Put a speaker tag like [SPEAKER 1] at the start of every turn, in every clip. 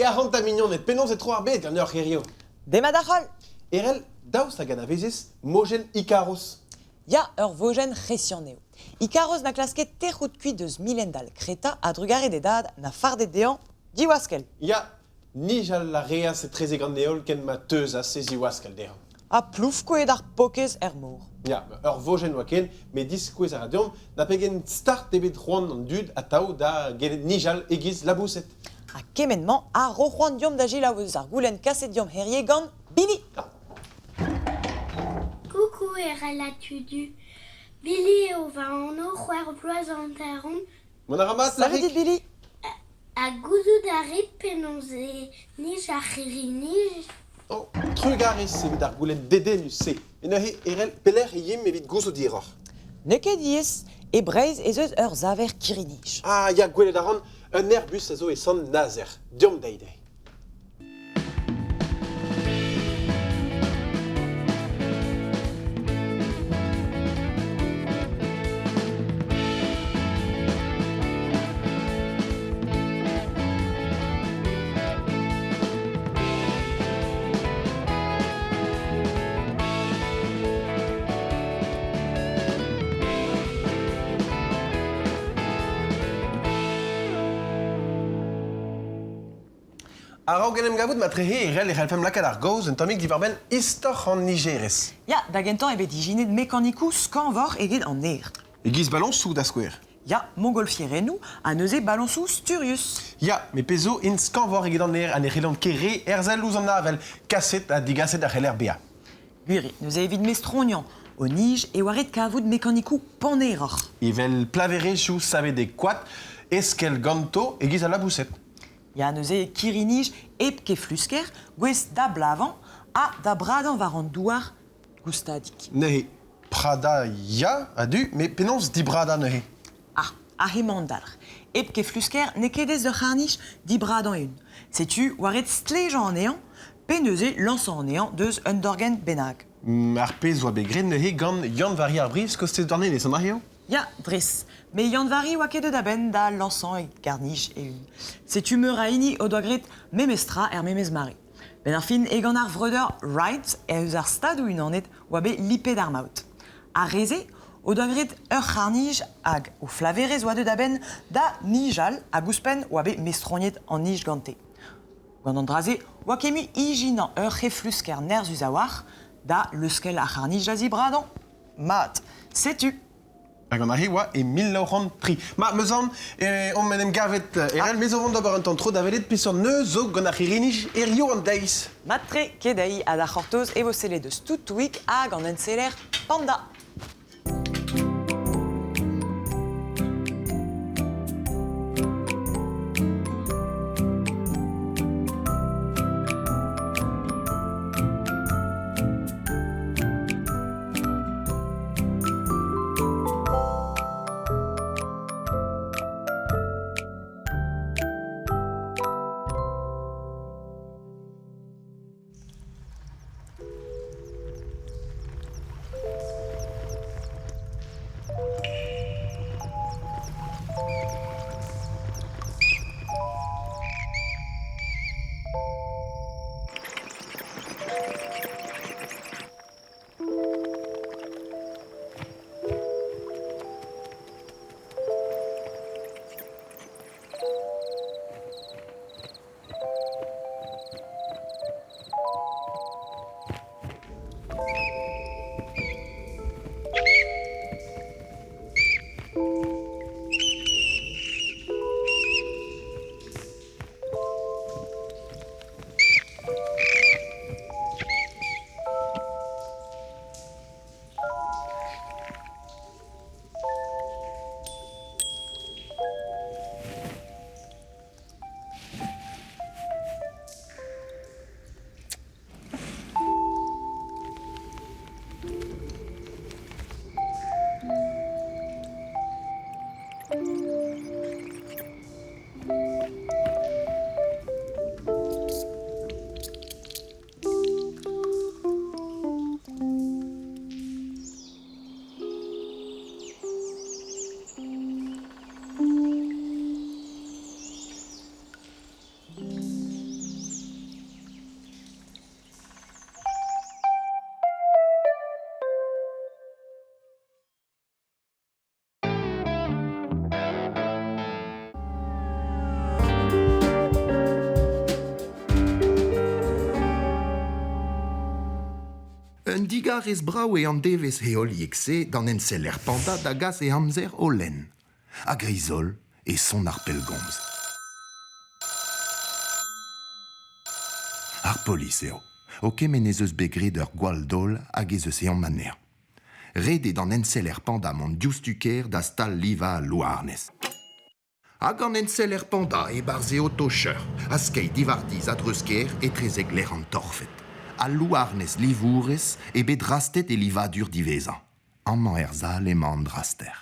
[SPEAKER 1] 40 mignon et penons et trop arbet gant ur gerio.
[SPEAKER 2] Demadachol.
[SPEAKER 1] Erel, daoust hag an avezis, mojen Ikaros.
[SPEAKER 2] Ya ur vojen resian eo. Ikaros na klasket terrout kuit deus milendal kreta a drugare dad na fardet dean diwaskel.
[SPEAKER 1] Ya, nijal la reas et treze gant neol ken ma teus a sezi waskal dehan.
[SPEAKER 2] A plouf koe d'ar pokez mour.
[SPEAKER 1] Ya, ur vojen waken, me diskouez a radion, na pegen start ebet roan an dud a tao da gelet nijal egiz labouset.
[SPEAKER 2] A kemennement a rochouan diom da gil a eus ar goulenn kaset diom herrier gant Billy.
[SPEAKER 3] Coucou la tudu. Billy eo va an o c'hwer bloaz an taron
[SPEAKER 1] Mon aramat,
[SPEAKER 2] Salut dit Billy.
[SPEAKER 3] a gouzout a rit penons nij a c'hiri nij.
[SPEAKER 1] Oh, trugaris evit ar goulenn deden se. En he erel peler yim evit gouzo diror.
[SPEAKER 2] Neket diez e breiz ez eus ur zaver kirinij.
[SPEAKER 1] Ah, ya gwelet a ran, un airbus a zo e san nazer. Diom deidei. Araou genem gavout ma trehe erel e c'helfem lakad ar gaoz un tammig divarben istor an Nigeres.
[SPEAKER 2] Ya, da gentan ebet dijinet mekanikou skanvor eget an ner.
[SPEAKER 1] Egiz balonsou da skouer.
[SPEAKER 2] Ya, mongolfierenou a neuze balonsou sturius.
[SPEAKER 1] Ya, me pezo in skanvor eget an ner an e c'helant kere erzel ouz an avel kaset a digaset ar c'heller bea.
[SPEAKER 2] Guri, neuze evit mestronian, o nij e waret kavout mekanikou paneroc'h.
[SPEAKER 1] Evel plaverezhioù savet e koat eskel ganto egiz a labouset.
[SPEAKER 2] Ya neuze kirinij ep ke flusker, gwez da blavan a da bradan war an douar goustadik.
[SPEAKER 1] Nehe, prada ya a du, me penons di brada nehe.
[SPEAKER 2] Ah, a hemandalr. Ep ke flusker ne kedez ur c'harnij di bradan eun. Setu waret stlejan an ean, pe neuze lansan an ean deus un dorgen benag.
[SPEAKER 1] Ar pez oa begret nehe gant yann vari ar briz kostet dorne les an ar
[SPEAKER 2] Ya, dres. Me yann-vari oa ket da ben da lansan e garnij e un. Setu meur a ini o doa gret memestra memez mare. Ben ar fin egan ar vreuder Wright e eus ar stadou un anet oa be lipet ar maout. A reze, o doa gret ur c'harnij hag o flaverez oa da ben da nijal a gouspen oa be mestroniet an nij gante. Gant an draze, oa kemu ijinan ur c'heflusker nerzus a war da leuskel ar c'harnij da zibradan. Mat, setu.
[SPEAKER 1] Hag an ar he oa e 1900 tri. Ma, meuzan, on menem gavet erel, me zo vont d'ober un tan tro davelet pisor neuzo gant ar c'hirinij erio an deiz.
[SPEAKER 2] Matre kedei a da c'hortoz e vo sele deus tout-ouik hag an enseler panda.
[SPEAKER 4] Un digar es brau e an devez heoliek se gant en seller panda da gas e amzer o len. A grisol e son ar pelgomz. Ar polis eo. O kemenez eus begred ur gwall dol hag ez eus ean maner. Rede d'an enseller panda mont dioustuker da stal liva a louarnez. Hag an enseller panda e barze o tocheur, a skei divardiz a dreusker e trezeg ler an torfet. A louarnez livourez e bet rastet e livadur divezan. Amman erzal e man draster.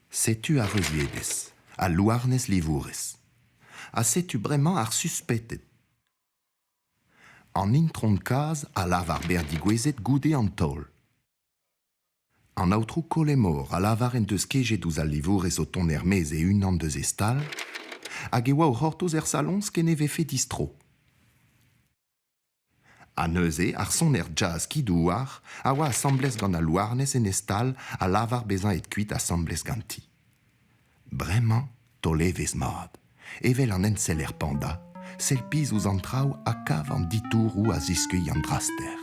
[SPEAKER 4] Setu a rezuedez, a louarnez livourez. A setu bremañ ar suspetet. An intron kaz a lavar berdigouezet goude an tol. An aotrou kolemor a lavar en deus kejet ouz al livourez o ton hermez e un an deus estal, hag e oa o c'hortoz salons ken e vefe distro. A neuze, ar son jazz ki douar, a oa assemblez gant a louarnez en estal a lavar bezan et kuit assemblez ganti. Bremañ, tolevez mat. Evel an enseller panda, selpiz ouz an traoù a kav an ditour ou a ziskuy an draster.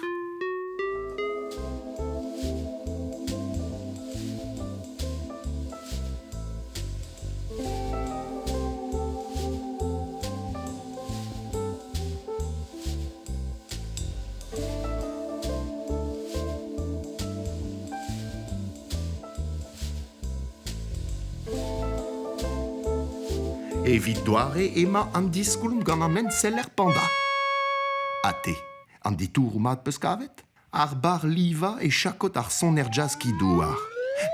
[SPEAKER 4] Evit doare ema an diskoulm gant an enseller panda. Ate, an ditour mat peus kavet? Ar bar liva e chakot ar son jazz ki douar.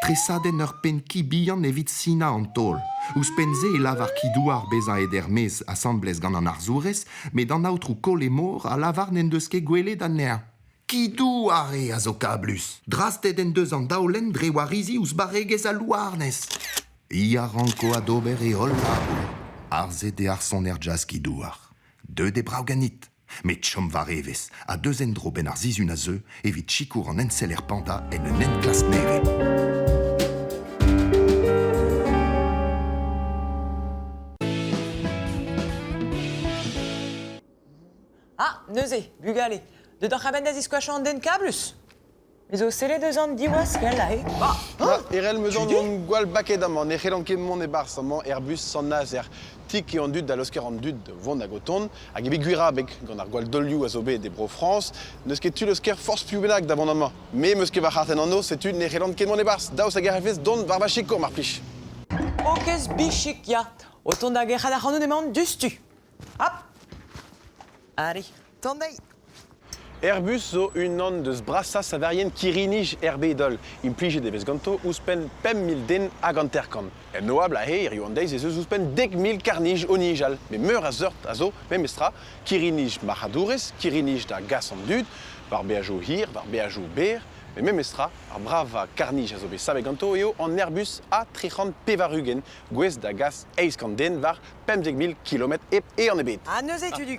[SPEAKER 4] Tresaden ur pen ki bihan evit sina an tol. Ouz penze e lavar ki douar bezan ed ermez assemblez gant an arzourez, met an aotrou kolemor a lavar n'en deus ket gwele d'an ner. Ki douar e a zo kablus. Drastet en deus an daolen dre warizi ouz baregez a louarnez. Ia ranko a dober e hol labou. Arze de ar son jazz ki douar. Deux de brau ganit. Met chom varevez, a deus en dro ben ar zizun a zeu, evit chikour an enseller panda en un en klas nere.
[SPEAKER 2] Ah, neuze, bugale. De d'ar c'haben da ziskouachan an den kablus. Mais o sele deus an diwaz gal la,
[SPEAKER 1] Erel me zon on gwal baket amant, ne c'hellan ket mon e barz amant Airbus san nazer. Tik e an dud da losker an dud vont a goton, hag ebe gwira beg gant ar gwal dolioù a zo bet de bro France, neus ket tu losker force piou bennak d'avant amant. Me meus ket va c'harten an no, setu ne c'hellan ket mon e barz, daouz a gerfez don var bachikour mar plij.
[SPEAKER 2] Okez bichik ya. O ton da gerc'hat ar c'hannou emañ dustu. Hop. Allez, tondei.
[SPEAKER 1] Airbus zo un an deus brasa savarien kirinij herbe idol. Implije devez ganto ouzpen 5.000 den hag an terkan. En noab la he, rio an deiz ez eus ouzpen 10.000 karnij o nijal. Me meur a zeurt a zo, me mestra, kirinij machadourez, kirinij da gas an dud, var beajo hir, var beajo ber, me mestra, ar brava karnij a zo be sabe ganto eo an Airbus A330 pevarugen, gwez da gas eiskan den var 50.000 km e an ebet.
[SPEAKER 2] A neuze tu du.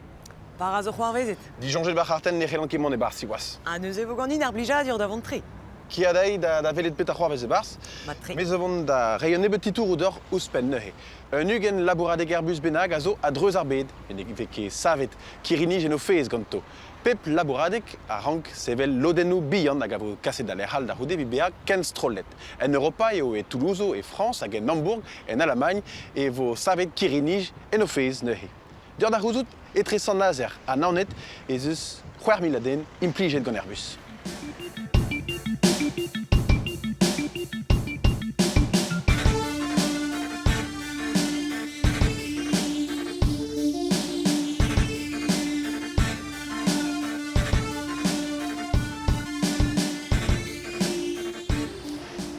[SPEAKER 2] Par a zo c'hoarvezet.
[SPEAKER 1] Dijonjet ba c'harten ne c'hellan ket mon e barz siwas.
[SPEAKER 2] A neuze vo gant in ar blija dur davant tre.
[SPEAKER 1] Ki a dei da velet pet a c'hoarvez e barz.
[SPEAKER 2] Matre.
[SPEAKER 1] Mais avon da reion ebet titour ou d'or ouzpen neuhe. Un ugen labouradeg Airbus benag a zo a dreuz ar bed. En eve ket savet kirinij en o fez ganto. Pep labouradeg a rank sevel lodennou bihan hag a vo kaset da lerhal da roude bibea ken strollet. En Europa eo e Toulouse e France hag en Hambourg en Allemagne e vo savet kirinij en o fez neuhe. Dior da c'houzout etre san nazer a naonet ez eus 4.000 aden implijet gant Airbus.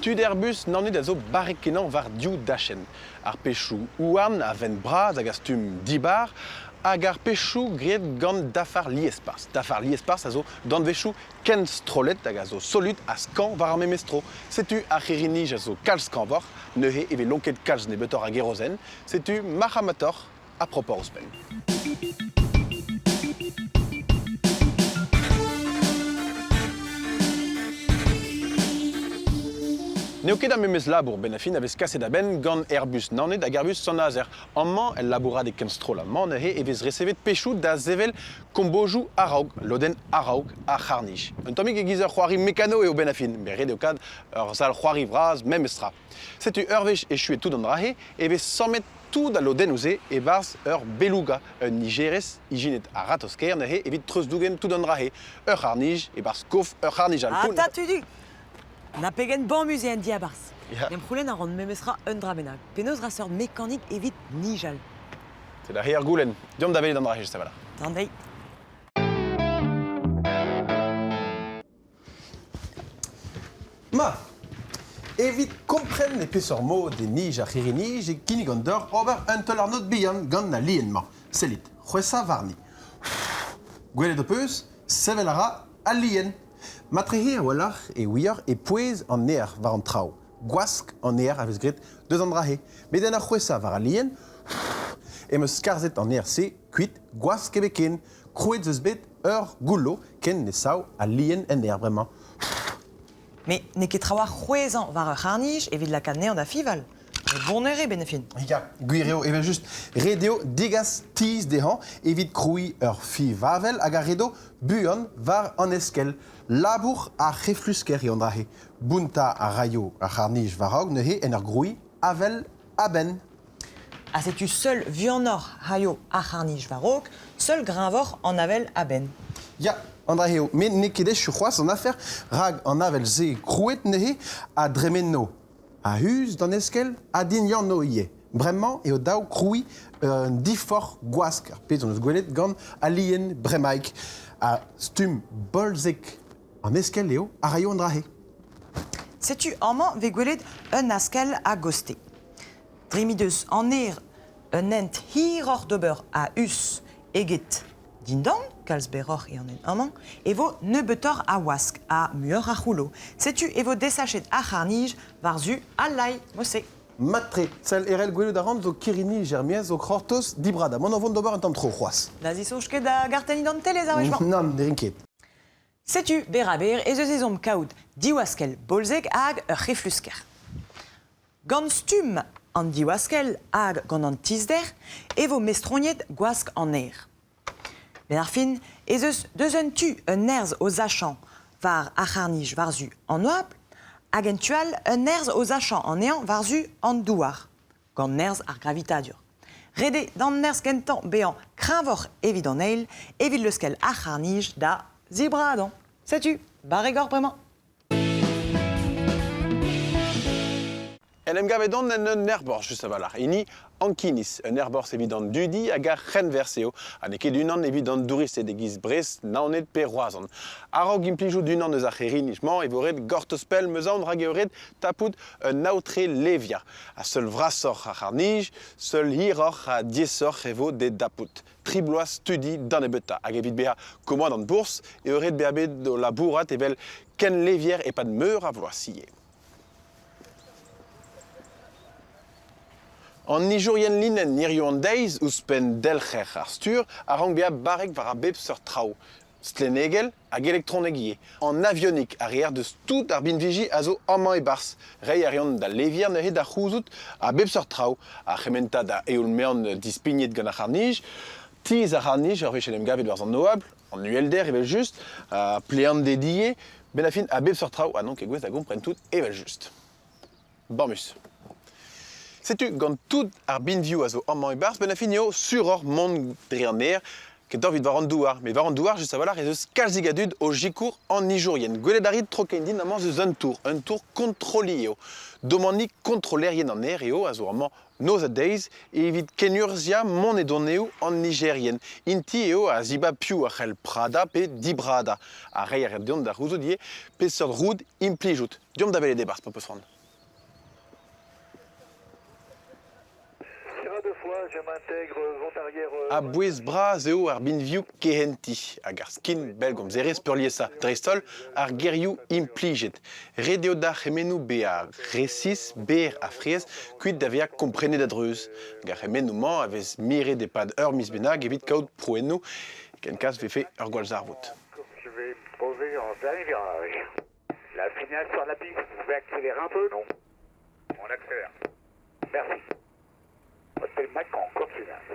[SPEAKER 1] Tud Airbus nanet a zo barrekenan var diou dachen. Ar pechou ouarn a ven braz hag a stum dibar, hag ar pechou graet gant dafar liespars. Dafar liespars a zo danvechou ken strolet hag a zo solut a skan var ar memestro. Setu ar c'hirinij a zo kalz kanvor, neuhe eve lonket kalz ne betor a gerozen, setu maramator a propor ouzpen. Neo ket am memes labour benafin avez kaset aben gant Airbus nanet hag Airbus son azer. Amman el labourad e kenstrol amman ehe e vez resevet pechou da zevel kombojou araoug, loden araoug a charnij. Un tomik e giz ur c'hoari mekano eo benafin, bet red eo kad ur zal c'hoari vraz memestra. Setu urvech echu tout an rahe e vez 100 met tout da loden ouze e barz ur beluga, un nigerez ijinet a ratosker nehe evit treusdougen tout an rahe. Ur charnij e barz kof ur charnij al poun.
[SPEAKER 2] Ata tu du. Na pegen bon musée en diabars.
[SPEAKER 1] Ya.
[SPEAKER 2] Nem c'houlen a ran memestra un drabenag. Penaos raseur mécanique evit nijal.
[SPEAKER 1] C'est da her goulen. Diom da velet an rahe, voilà.
[SPEAKER 2] Tandei.
[SPEAKER 1] Ma, evit kompren ne peseurt mo de nij a c'hirinij e kinnig an dor ober un tel ar not bihan gant na lienmañ. Sellit, c'hwesa varni. Gwelet o peus, sevel a ra a lien. Matrehe a walac'h e ouier e pouez an ner war an trao. Gwask an ner a vez gret deus an drahe. Met en a c'hwesa war a lien, e meus karzet an ner se kuit gwask e beken. Krouet zeus bet ur goullo ken ne sao a lien en ner bremañ.
[SPEAKER 2] Mais ne ket traoa c'hwezan war ur c'harnij evit lakaat neant da fival. E bon ere benefin.
[SPEAKER 1] Ya, gwireo, evel just redeo digas tiz dehan evit kroui ur fi vavel hag a redo buan var an eskel. Labour a c'heflusker e an drahe. Bunta a raio a c'harnij varog nehe en ur groui avel aben.
[SPEAKER 2] A setu seul vuanor haio a c'harnij varok, seul grinvor an avel a ben.
[SPEAKER 1] Ya, an draheo, men ne ket echu c'hoaz an afer rag an avel ze krouet nehe a dremenno. A hus d'an eskel a dignan no ie. Bremañ eo daou kroui un difor gwask ar pezh an eus gwelet gant a lien bremaik. A stum bolzek an eskel eo a raio an drahe.
[SPEAKER 2] Setu amman ve gwelet un askel a goste. Drimideus an un ent hir or d'ober a us eget dindan, kalz beror e an en amman, e vo neubetor a wask a muur a c'houlo. Setu e vo desachet a c'harnij war zu a lai, mose.
[SPEAKER 1] Matre, sel erel gwelet a ran zo kirini germiez zo c'hortos dibrada. Mon an vont d'ober un tamm tro c'hoaz.
[SPEAKER 2] Da zisochket da garteni d'an tele zarvejman.
[SPEAKER 1] Non, derinket.
[SPEAKER 2] Setu beraber ez eus ezom kaout diwaskel bolzek hag ur c'heflusker. Gant stum an diwaskel hag gant an tizder, e vo mestroniet gwask an ner. Ben ar fin, ez eus deus un tu un nerz o zachan var a c'harnij war zu an oabl, hag en tual un nerz o zachan an ean war zu an douar, gant nerz ar gravitadur. Rede d'an nerz kentan bean krinvor evit an eil, evit leuskel a c'harnij da zibradan. Setu, barregor bremañ.
[SPEAKER 1] En em gavet an un erbor just avalar. Ini ankinis, un erbor evident dudi hag a c'henverseo. Ha ne ket unan evident douris e degiz brez naonet pe roazan. Arog implijou d'unan eus a c'herinijman e voret gortospel meuzan rag eoret tapout un naotre levia. A seul vrasor a c'harnij, seul hiror a diesor e vo de dapout. Tribloaz studi dan e beta. Hag evit beha komoad an bours e euret beha bet do labourat evel ken levier e pad meur a vloaz siye. An nijorien linen nirioù an deiz ouzpen delc'her ar stur a rank beha barek war a bep seur trao. Stlenegel hag elektronegie. An avionik a reer deus tout ar binviji a zo amman e bars. Rei a reont da levier neuze da c'houzout a bep seur trao. A c'hementa da eol mean dispignet gant a c'harnij. Tiz a c'harnij ur vechet em gavet war an noabl, an uelder evel just, a plean dediye, ben a fin a bep seur trao, a non ket gwez da gompren tout evel just. Bormus. Setu gant tout ar binvioù a zo amman e bars, ben a fin eo suror mont dre an ner, ket david war an douar. Met war an douar just avalar ez eus kalzigadud o jikour an nijorien. Gwelet a rit troken din amman eus un tour kontroli eo. Domannik kontrolerien an ner eo a zo amman noz a deiz evit kenurzia mont e doneo an nigerien. Inti eo a ziba piou a c'hell prada pe dibrada. A rei a ret deont da c'houzo die pe seurt roud implijout. Diom da vele de bars, pa peus ran.
[SPEAKER 5] Je m'intègre vent arrière.
[SPEAKER 1] A bouez bras eo ar binvioù kehenti, hag ar skin bel gom zerez peurliesa drestol ar gerioù implijet. Redeo da c'hemenou be a resis ber a friez kuit da vezañ komprenet adreuz. Gar c'hemenou man a vez mire de pad ur mis bennak evit kaout prouennou ken kas vefe ur gwalz ar vout.
[SPEAKER 5] Je vais me poser en dernier virage. La finale sur la piste, vous pouvez accélérer un peu, non? On accélère. Merci. Hôtel Mac en continence.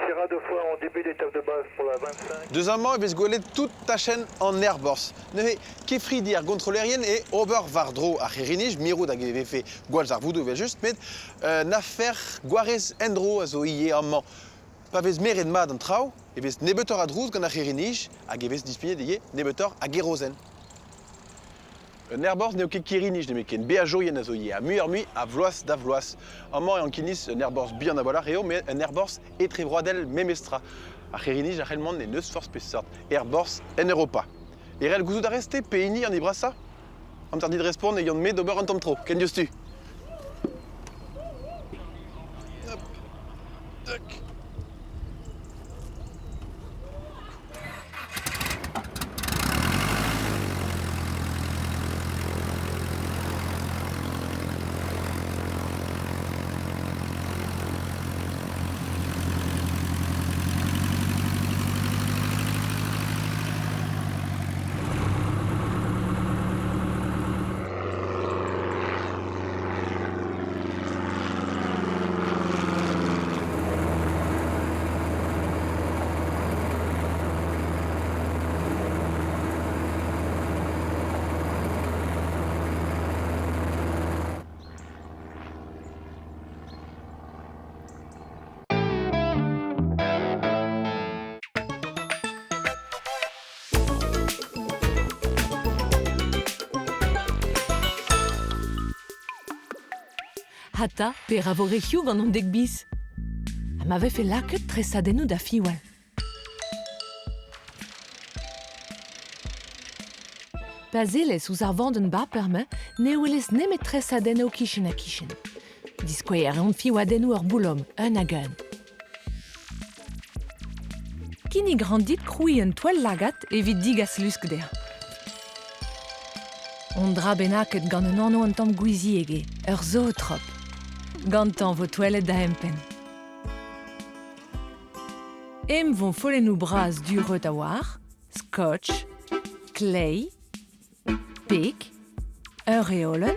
[SPEAKER 5] Sierra 2 fois en début d'étape de base pour la 25.
[SPEAKER 1] Deuxièmement, il va se gouler toute ta chaîne en Airbus. Ne kefri dir contrôlerien et Ober Vardro à Cherinij, Miro da GVF, Gualzar Voudou, juste, mais n'affaire Guarez Endro à Zoïe amant. Pas vez mer et de mad en trau, et vez nebetor à Drouz gant à Cherinij, à Gevez disponible d'y nebetor à Gerozen. Un Airbus n'est aucun Kirinij, mais qu'un Béajo yen à Zoïe, à Muermui, à Vloas d'Avloas. Amant et en Kinis, un Airbus bien à Bola, mais un Airbus et très brodel memestra. À Cherinij, à Helmond, n'est neus force pesort. Airbus en Europa. Et réel gouzou d'arrester, Péini en Ibrassa. Interdit de respondre, ayant de d'ober en tom trop. Qu'en dius-tu? Hop. Tac.
[SPEAKER 6] Hata per avorechiu gant an dek bis. M'ave fait laket tresadennoù da fiwal. Pazelez ouzh ar vandenn baperme ne ouelez nemet tresadennoù kichen a kichen. Diskouer on fiwadennoù ur boulom, un hag un. Kini grandit kroui un toel lagat evit digas lusk der. On dra benaket gant un anno an tamm gouizi ege, ur zootrop. Gantan vo toelet da hempen. Em vont follennoù bras duret a war, scotch, clay, pek, ur reolen,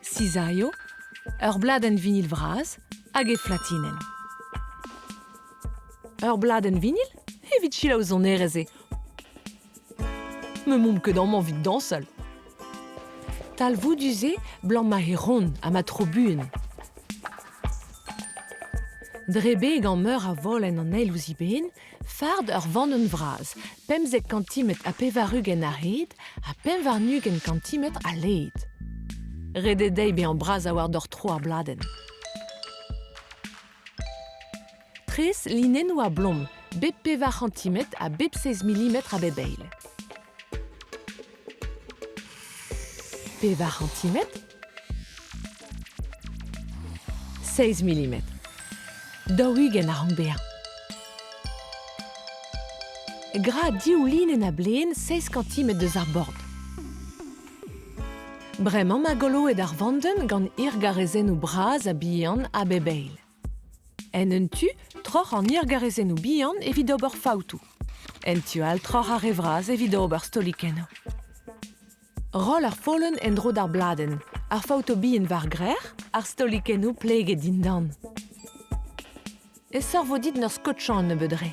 [SPEAKER 6] cisario, ur bladen vinil vraz hag e flatinen. Ur bladen vinil evit chila ouzh on ereze. Me momm ket an vit dansal. Tal vouduze blanc ma e ron a ma trobuen. Drebe gant meur a volen an eil ouzi ben, fard ur vandenn vraz, 50 cm a pevarug en arid, a 25 cm a leid. Rededei be an braz a war d'or tro ar bladen. Tres linennoù a blom, bep 20 cm a bep 16 mm a bebeil. 20 cm 16 mm. Daougen a rang beañ. Gra diou linen a blen 16 cm deus ar bord. Bremañ ma goloet ar vandenn gant irgarezennoù braz a bihan a bebeil. En un tu, troc'h an irgarezennoù bihan evit ober faoutou. En tu al troc'h ar revraz evit ober stolikenno. Roll ar follen en dro d'ar bladen, ar faouto bihan var grer, ar stolikenno pleget dindan. E sor vo dit n'ur scotchan ne beudre.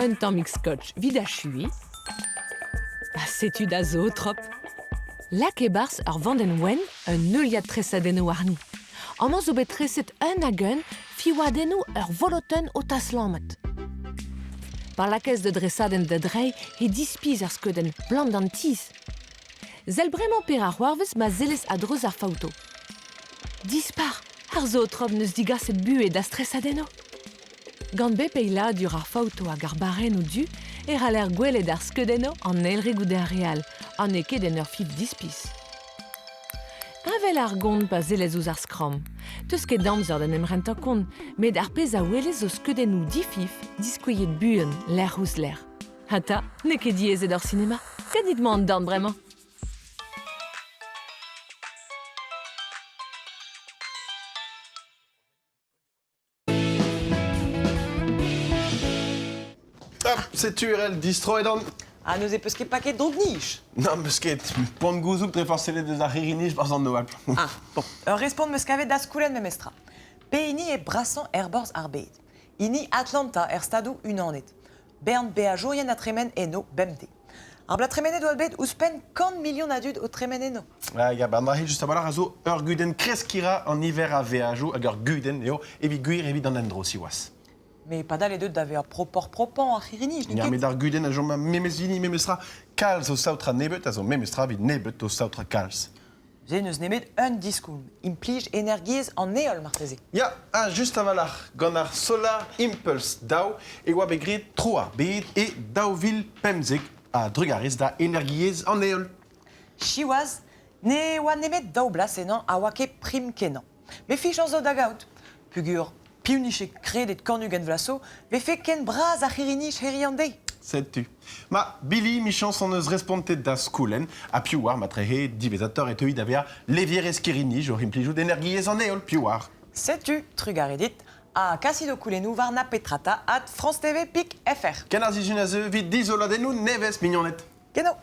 [SPEAKER 6] Un tammig scotch vid a chui. Setu da zootrop. Lak e bars ur vandenn wen un neuliad tresadennoù arni. Amañ zo bet treset un hag un fiwadennoù ur voloten o taslammet. Par lakez de dresadenn da drei e dispiz ar skeudenn blant d'an tiz. Zel bremañ per ar c'hoarvez ma zelez a dreuz ar faouto. Dispar, ar zootrop neus digaset buet da stresadenno. Gant bep eila dur ar faouto hag ar barennoù du, a l'air gwelet ar skeudenno an eilre goude ar real, an eke den ur fif dispiz. Avel ar gont pa zelez ouzh ar skram. Teus ket damzer den emrenta kont, met ar pez a welez o skeudennoù difif diskouillet buan, l'air ouzh l'air. Hata, ne ket diezet ur sinema, gadit man dan bremañ.
[SPEAKER 1] Hop, c'est tu, RL, distro et dans
[SPEAKER 2] A neus e peus ket paket drog-nij.
[SPEAKER 1] Non, meus ket, pont gouzouk tre forcelet deus ar ririnij barz an noal.
[SPEAKER 2] Ah, bon. Respond meus kavet da skoulenn memestra. Peini e brasan borz ar bet. Ini Atlanta stadou unanet. Bern a jourien a tremen eno bemde. Ar bla tremenet doa bet ouspen 100 million adud o tremen eno.
[SPEAKER 1] Ah, ya, ben just a balar a zo ur guden kreskira an hiver a veajo hag ur guden, eo, evit gwir evit an endro siwas.
[SPEAKER 2] Mais pas les deux d'ave ar propan ar chirinij.
[SPEAKER 1] Ya, met ar guden a jo ma memesvini memestra kalz o saotra nebet, a zo memestra vid nebet o saotra kalz.
[SPEAKER 2] Ze neus nemet un diskoulm. Implij energiez an eol marteze.
[SPEAKER 1] Ya, just a valar, gant ar Solar Impulse daou, e oa begret troa bet e daouvil pemzek a drugarez da energiez an eol.
[SPEAKER 2] Chiwaz, ne oa nemet daou blas enan a oa ket prim kenan. Me fich an zo da gaout. Pugur piuniche kredet kornug en vlaso, ve fe ken braz ar chirinij heri an dei.
[SPEAKER 1] Setu. Ma, Billy, mi chans an eus respontet da skoulen, a piouar ma trehe divezator et euid avea levier eskirini, jor implijout energiez an eol piouar.
[SPEAKER 2] Setu, trugaredit, a kasido koulenou var na petrata at France TV Pik FR.
[SPEAKER 1] Ken ar zizun a zeu vid dizoladennou nevez mignonet.
[SPEAKER 2] Geno.